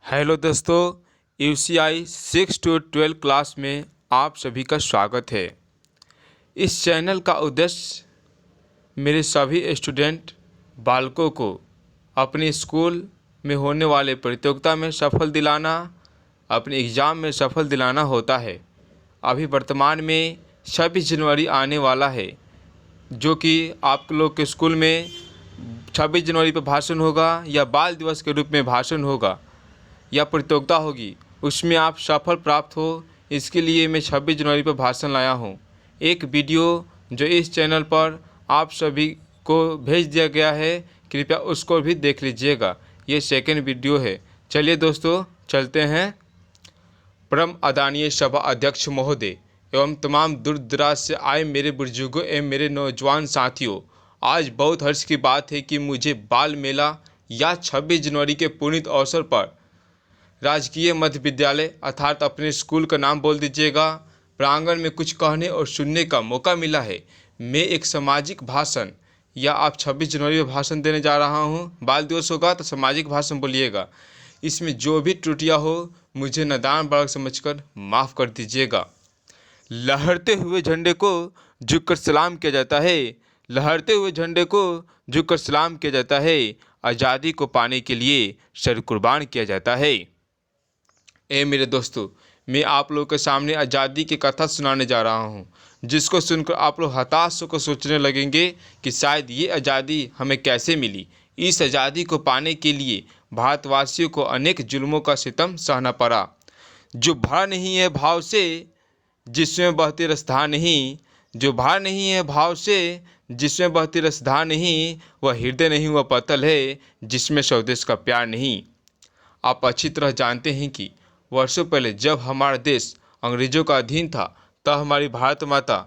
Hello दोस्तों, UCI 6 to 12 class में आप सभी का स्वागत है। इस चैनल का उद्देश्य मेरे सभी स्टूडेंट बालकों को अपने स्कूल में होने वाले प्रतियोगिता में सफल दिलाना, अपने एग्ज़ाम में सफल दिलाना होता है। अभी वर्तमान में 26 जनवरी आने वाला है, जो कि आप लोग के स्कूल में 26 जनवरी पर भाषण होगा या बाल दिवस के रूप में भाषण होगा या प्रतियोगिता होगी, उसमें आप सफल प्राप्त हो, इसके लिए मैं 26 जनवरी पर भाषण लाया हूँ। एक वीडियो जो इस चैनल पर आप सभी को भेज दिया गया है, कृपया उसको भी देख लीजिएगा। ये सेकंड वीडियो है। चलिए दोस्तों, चलते हैं। परम आदरणीय सभा अध्यक्ष महोदय एवं तमाम दूर दराज से आए मेरे बुजुर्गों एवं मेरे नौजवान साथियों, आज बहुत हर्ष की बात है कि मुझे बाल मेला या 26 जनवरी के पुनीत अवसर पर राजकीय मध्य विद्यालय अर्थात अपने स्कूल का नाम बोल दीजिएगा, प्रांगण में कुछ कहने और सुनने का मौका मिला है। मैं एक सामाजिक भाषण या आप 26 जनवरी में भाषण देने जा रहा हूँ। बाल दिवस होगा तो सामाजिक भाषण बोलिएगा। इसमें जो भी त्रुटियाँ हो मुझे नादान बालक समझकर माफ़ कर दीजिएगा। लहरते हुए झंडे को झुककर सलाम किया जाता है, लहरते हुए झंडे को झुककर सलाम किया जाता है, आज़ादी को पाने के लिए सर कुर्बान किया जाता है। मेरे दोस्तों, मैं आप लोगों के सामने आज़ादी की कथा सुनाने जा रहा हूँ, जिसको सुनकर आप लोग हताश होकर सोचने लगेंगे कि शायद ये आज़ादी हमें कैसे मिली। इस आज़ादी को पाने के लिए भारतवासियों को अनेक जुल्मों का सितम सहना पड़ा। जो भरा नहीं है भाव से जिसमें बहती रसधार नहीं, जो भरा नहीं है भाव से जिसमें बहती रसधार नहीं, वह हृदय नहीं, वह पत्तल है जिसमें स्वदेश का प्यार नहीं। आप अच्छी तरह जानते हैं कि वर्षों पहले जब हमारा देश अंग्रेज़ों का अधीन था, तब हमारी भारत माता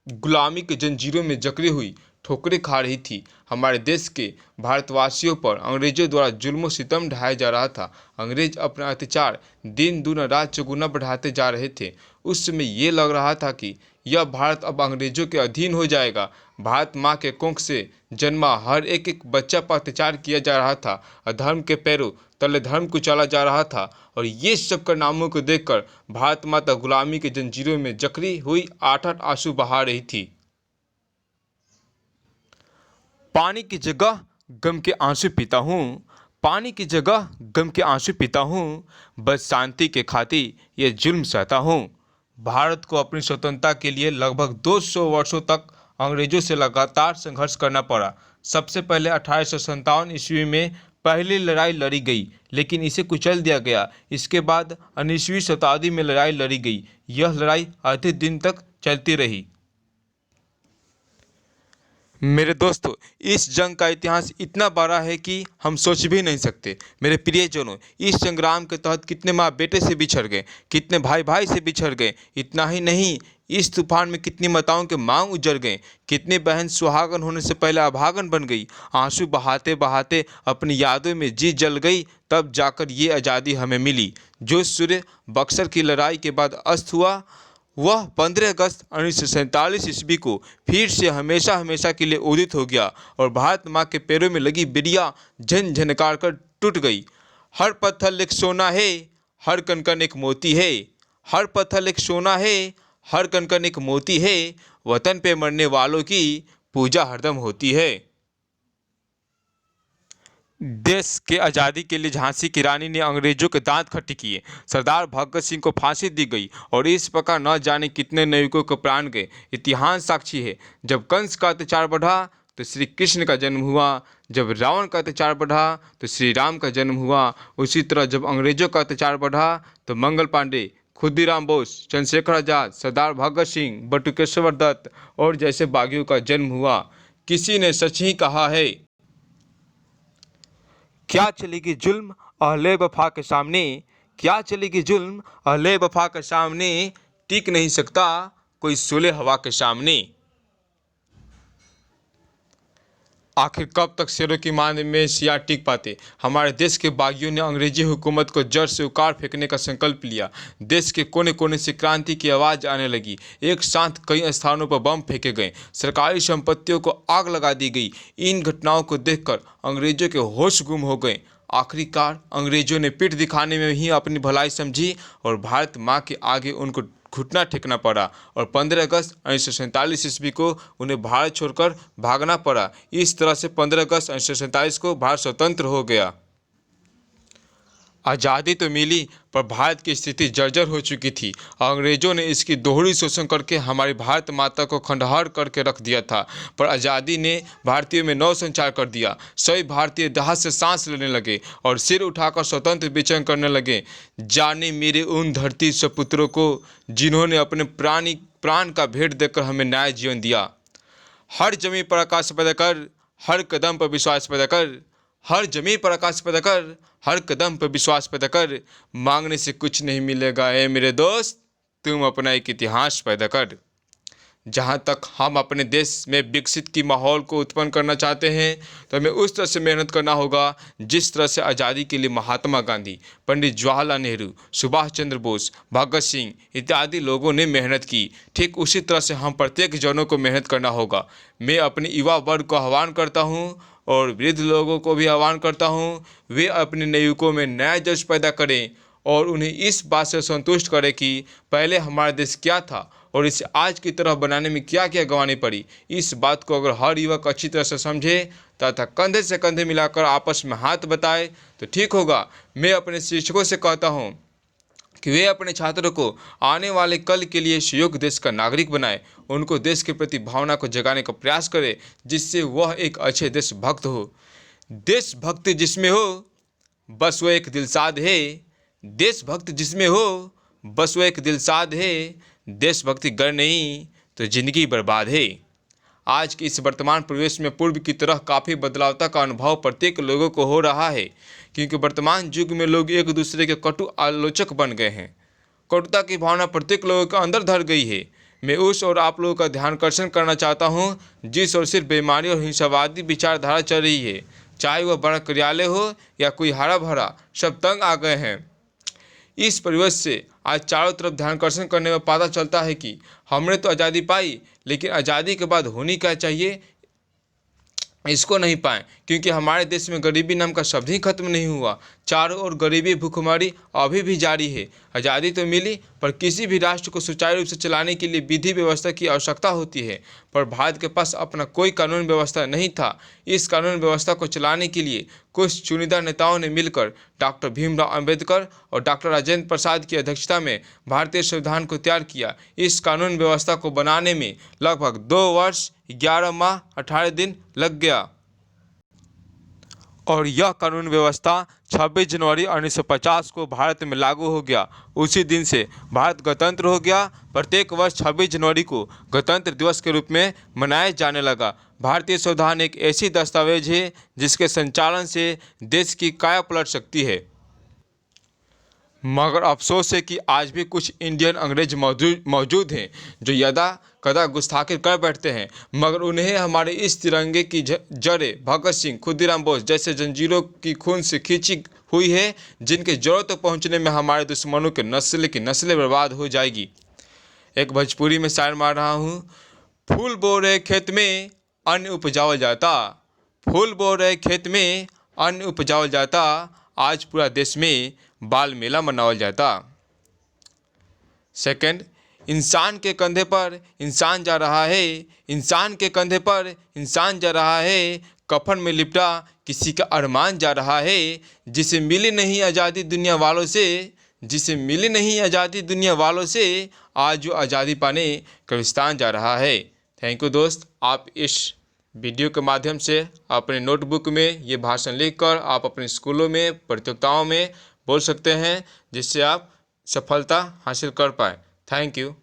गुलामी के जंजीरों में जकड़ी हुई ठोकरें खा रही थी। हमारे देश के भारतवासियों पर अंग्रेज़ों द्वारा जुल्म सितम ढाया जा रहा था। अंग्रेज अपना अत्याचार दिन दूना रात चौगुना बढ़ाते जा रहे थे। उस समय ये लग रहा था कि यह भारत अब अंग्रेज़ों के अधीन हो जाएगा। भारत माँ के कोख से जन्मा हर एक एक बच्चा पर अत्याचार किया जा रहा था। अधर्म के पैरों तले धर्म को चला जा रहा था, और ये सब कारनामों को देखकर भारत माता गुलामी के जंजीरों में जकड़ी हुई आठ आठ आंसू बहा रही थी। पानी की जगह गम के आंसू पीता हूँ, पानी की जगह गम के आंसू पीता हूँ, बस शांति के खातिर ये जुल्म सहता हूँ। भारत को अपनी स्वतंत्रता के लिए लगभग 200 वर्षों तक अंग्रेजों से लगातार संघर्ष करना पड़ा। सबसे पहले 1857 ईस्वी में पहली लड़ाई लड़ी गई, लेकिन इसे कुचल दिया गया। इसके बाद 19वीं शताब्दी में लड़ाई लड़ी गई। यह लड़ाई अधिक दिन तक चलती रही। मेरे दोस्तों, इस जंग का इतिहास इतना बड़ा है कि हम सोच भी नहीं सकते। मेरे प्रियजनों, इस संग्राम के तहत कितने माँ बेटे से बिछड़ गए, कितने भाई भाई से बिछड़ गए। इतना ही नहीं, इस तूफान में कितनी माताओं के मांग उजड़ गए, कितनी बहन सुहागन होने से पहले अभागन बन गई। आंसू बहाते बहाते अपनी यादों में जी जल गई, तब जाकर ये आज़ादी हमें मिली। जो सूर्य बक्सर की लड़ाई के बाद अस्त हुआ, वह 15 अगस्त 1947 ईस्वी को फिर से हमेशा हमेशा के लिए उदित हो गया, और भारत माँ के पैरों में लगी बिरिया झनझनकार कर टूट गई। हर पत्थर एक सोना है, हर कणकण एक मोती है, हर पत्थर एक सोना है, हर कणकण एक मोती है, वतन पे मरने वालों की पूजा हरदम होती है। देश के आज़ादी के लिए झांसी की रानी ने अंग्रेजों के दांत खट्टे किए, सरदार भगत सिंह को फांसी दी गई, और इस प्रकार न जाने कितने नायकों के प्राण गए। इतिहास साक्षी है, जब कंस का अत्याचार बढ़ा तो श्री कृष्ण का जन्म हुआ, जब रावण का अत्याचार बढ़ा तो श्री राम का जन्म हुआ। उसी तरह जब अंग्रेजों का अत्याचार बढ़ा तो मंगल पांडे, खुदीराम बोस, चंद्रशेखर आजाद, सरदार भगत सिंह, बटुकेश्वर दत्त और जैसे बागियों का जन्म हुआ। किसी ने सच ही कहा है, क्या चलेगी जुल्म अहले वफा के सामने, क्या चलेगी जुल्म अहले वफा के सामने, टिक नहीं सकता कोई सोले हवा के सामने। आखिर कब तक शेरों की मान में सियार टिक पाते। हमारे देश के बागियों ने अंग्रेजी हुकूमत को जड़ से उखाड़ फेंकने का संकल्प लिया। देश के कोने कोने से क्रांति की आवाज़ आने लगी। एक साथ कई स्थानों पर बम फेंके गए, सरकारी संपत्तियों को आग लगा दी गई। इन घटनाओं को देखकर अंग्रेजों के होश गुम हो गए। आखिरकार अंग्रेजों ने पीठ दिखाने में ही अपनी भलाई समझी और भारत माँ के आगे उनको घुटना टेकना पड़ा और 15 अगस्त 1947 ईस्वी को उन्हें भारत छोड़कर भागना पड़ा। इस तरह से 15 अगस्त 1947 को भारत स्वतंत्र हो गया। आज़ादी तो मिली पर भारत की स्थिति जर्जर हो चुकी थी। अंग्रेजों ने इसकी दोहरी शोषण करके हमारी भारत माता को खंडहर करके रख दिया था। पर आज़ादी ने भारतीयों में नव संचार कर दिया। सभी भारतीय दाहत से सांस लेने लगे और सिर उठाकर स्वतंत्र विचरण करने लगे। जाने मेरे उन धरती सपुत्रों को जिन्होंने अपने प्राण का भेंट देकर हमें नया जीवन दिया। हर जमीन पर आकाश पैदा कर, हर कदम पर विश्वास पैदा कर, हर जमीन पर आकाश पैदा कर, हर कदम पर विश्वास पैदा कर। मांगने से कुछ नहीं मिलेगा ए मेरे दोस्त, तुम अपना एक इतिहास पैदा कर। जहाँ तक हम अपने देश में विकसित की माहौल को उत्पन्न करना चाहते हैं तो हमें उस तरह से मेहनत करना होगा जिस तरह से आज़ादी के लिए महात्मा गांधी, पंडित जवाहरलाल नेहरू, सुभाष चंद्र बोस, भगत सिंह इत्यादि लोगों ने मेहनत की। ठीक उसी तरह से हम प्रत्येक जनों को मेहनत करना होगा। मैं अपने युवा वर्ग को आह्वान करता हूँ और वृद्ध लोगों को भी आह्वान करता हूँ, वे अपने नवयुवकों में नया जोश पैदा करें और उन्हें इस बात से संतुष्ट करें कि पहले हमारा देश क्या था और इसे आज की तरह बनाने में क्या क्या गंवानी पड़ी। इस बात को अगर हर युवक अच्छी तरह से समझे तथा कंधे से कंधे मिलाकर आपस में हाथ बताए तो ठीक होगा। मैं अपने शिक्षकों से कहता हूँ कि वे अपने छात्रों को आने वाले कल के लिए सुयोग्य देश का नागरिक बनाए, उनको देश के प्रति भावना को जगाने का प्रयास करें जिससे वह एक अच्छे देशभक्त हो। देशभक्ति जिसमें हो बस वो एक दिलसाद है, देशभक्त जिसमें हो बस वो एक दिलसाद है, देशभक्ति गर नहीं तो जिंदगी बर्बाद है। आज के इस वर्तमान परिवेश में पूर्व की तरह काफ़ी बदलावता का अनुभव प्रत्येक लोगों को हो रहा है क्योंकि वर्तमान युग में लोग एक दूसरे के कटु आलोचक बन गए हैं। कटुता की भावना प्रत्येक लोगों के अंदर धर गई है। मैं उस और आप लोगों का ध्यान आकर्षण करना चाहता हूँ जिस और सिर्फ बेईमानी और हिंसावादी विचारधारा चल रही है, चाहे वह बड़ा कार्यालय हो या कोई हरा भरा, सब तंग आ गए हैं। इस परिवेश से आज चारों तरफ ध्यान आकर्षण करने में पता चलता है कि हमने तो आज़ादी पाई लेकिन आज़ादी के बाद होनी क्या चाहिए इसको नहीं पाए क्योंकि हमारे देश में गरीबी नाम का शब्द ही खत्म नहीं हुआ। चारों ओर गरीबी भूखमरी अभी भी जारी है। आज़ादी तो मिली पर किसी भी राष्ट्र को सुचारू रूप से चलाने के लिए विधि व्यवस्था की आवश्यकता होती है। पर भारत के पास अपना कोई कानून व्यवस्था नहीं था। इस कानून व्यवस्था को चलाने के लिए कुछ चुनिंदा नेताओं ने मिलकर डॉक्टर भीमराव अंबेडकर और डॉक्टर राजेंद्र प्रसाद की अध्यक्षता में भारतीय संविधान को तैयार किया। इस कानून व्यवस्था को बनाने में लगभग 2 वर्ष 11 माह 18 दिन लग गया और यह कानून व्यवस्था 26 जनवरी 1950 को भारत में लागू हो गया। उसी दिन से भारत गणतंत्र हो गया। प्रत्येक वर्ष 26 जनवरी को गणतंत्र दिवस के रूप में मनाया जाने लगा। भारतीय संविधान एक ऐसी दस्तावेज है जिसके संचालन से देश की काया पलट सकती है। मगर अफसोस है कि आज भी कुछ इंडियन अंग्रेज मौजूद हैं जो यदा कदा गुस्ताखी कर बैठते हैं, मगर उन्हें हमारे इस तिरंगे की जड़ें भगत सिंह, खुदीराम बोस जैसे जंजीरों की खून से खींची हुई है जिनके जड़ों तक पहुंचने में हमारे दुश्मनों के नस्ल की नस्लें बर्बाद हो जाएगी। एक भोजपुरी में शायर मार रहा हूँ, फूल बो रहे खेत में अन्न उपजावल जाता, फूल बो रहे खेत में अन्न उपजावल जाता, आज पूरा देश में बाल मेला मनावल जाता। सेकंड, इंसान के कंधे पर इंसान जा रहा है, इंसान के कंधे पर इंसान जा रहा है, कफन में लिपटा किसी का अरमान जा रहा है, जिसे मिली नहीं आज़ादी दुनिया वालों से, जिसे मिली नहीं आज़ादी दुनिया वालों से, आज जो आज़ादी पाने कब्रिस्तान जा रहा है। थैंक यू दोस्त, आप इस वीडियो के माध्यम से अपने नोटबुक में ये भाषण लिखकर आप अपने स्कूलों में प्रतियोगिताओं में बोल सकते हैं जिससे आप सफलता हासिल कर पाए। Thank you.